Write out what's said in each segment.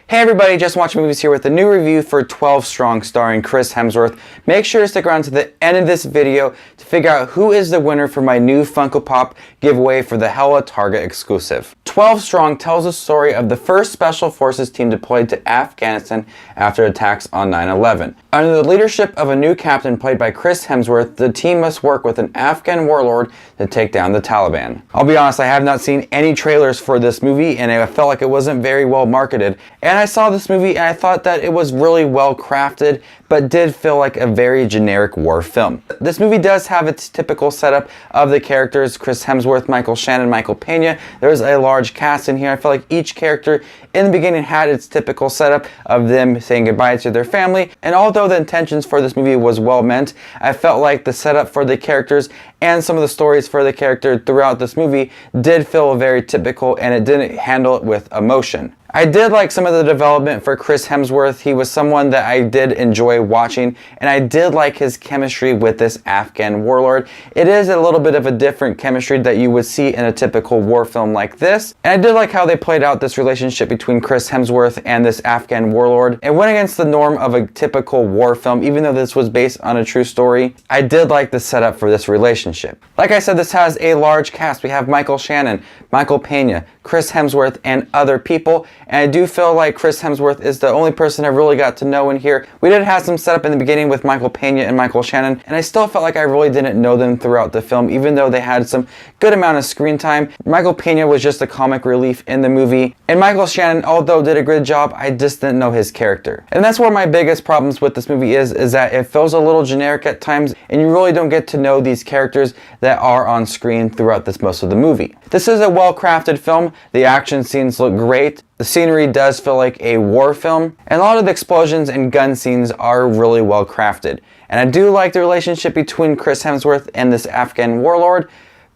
Hey everybody, Just Watch Movies here with a new review for 12 Strong starring Chris Hemsworth. Make sure to stick around to the end of this video to figure out who is the winner for my new Funko Pop giveaway for the Hella Target exclusive. 12 Strong tells the story of the first Special Forces team deployed to Afghanistan after attacks on 9/11. Under the leadership of a new captain played by Chris Hemsworth, the team must work with an Afghan warlord to take down the Taliban. I'll be honest, I have not seen any trailers for this movie and I felt like it wasn't very well marketed. And I saw this movie and I thought that it was really well crafted, but did feel like a very generic war film. This movie does have its typical setup of the characters: Chris Hemsworth, Shannon, Peña. There's a large cast in here. I feel like each character in the beginning had its typical setup of them saying goodbye to their family. And although the intentions for this movie was well meant, I felt like the setup for the characters and some of the stories for the character throughout this movie did feel very typical, and it didn't handle it with emotion. I did like some of the development for Chris Hemsworth. He was someone that I did enjoy watching, and I did like his chemistry with this Afghan warlord. It is a little bit of a different chemistry that you would see in a typical war film like this. And I did like how they played out this relationship between Chris Hemsworth and this Afghan warlord. It went against the norm of a typical war film, even though this was based on a true story. I did like the setup for this relationship. Like I said, this has a large cast. We have Shannon, Peña, Chris Hemsworth, and other people. And I do feel like Chris Hemsworth is the only person I really got to know in here. We did have some setup in the beginning with Peña and Shannon, and I still felt like I really didn't know them throughout the film, even though they had some good amount of screen time. Peña was just a comic relief in the movie, and Shannon, although did a good job, I just didn't know his character. And that's where my biggest problems with this movie is that it feels a little generic at times, and you really don't get to know these characters that are on screen throughout most of the movie. This is a well-crafted film. The action scenes look great. The scenery does feel like a war film, and a lot of the explosions and gun scenes are really well crafted. And I do like the relationship between Chris Hemsworth and this Afghan warlord,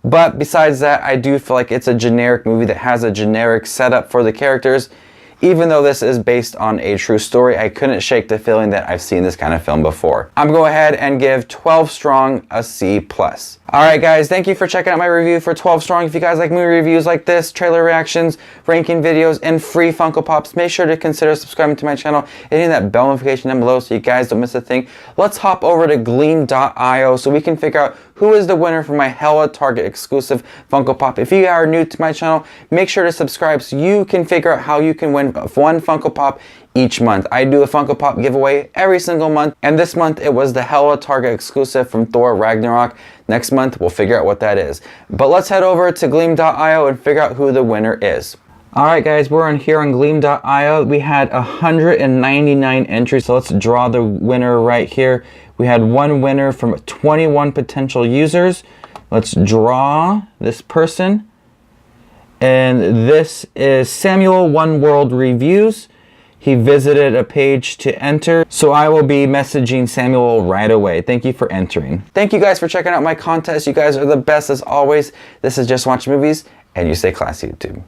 but besides that, I do feel like it's a generic movie that has a generic setup for the characters. Even though this is based on a true story, I couldn't shake the feeling that I've seen this kind of film before. I'm going to go ahead and give 12 Strong a C+. Alright guys, thank you for checking out my review for 12 Strong. If you guys like movie reviews like this, trailer reactions, ranking videos, and free Funko Pops, make sure to consider subscribing to my channel and hitting that bell notification down below so you guys don't miss a thing. Let's hop over to Gleam.io so we can figure out who is the winner for my Hella Target exclusive Funko Pop. If you are new to my channel, make sure to subscribe so you can figure out how you can win one Funko Pop each month. I do a Funko Pop giveaway every single month, and this month it was the Hella Target exclusive from Thor Ragnarok. Next month we'll figure out what that is. But let's head over to Gleam.io and figure out who the winner is. Alright guys, we're on here on Gleam.io. We had 199 entries, so let's draw the winner right here. We had one winner from 21 potential users. Let's draw this person. And this is Samuel One World Reviews. He visited a page to enter, so I will be messaging Samuel right away. Thank you for entering. Thank you guys for checking out my contest. You guys are the best as always. This is Just Watch Movies, and you stay classy, YouTube.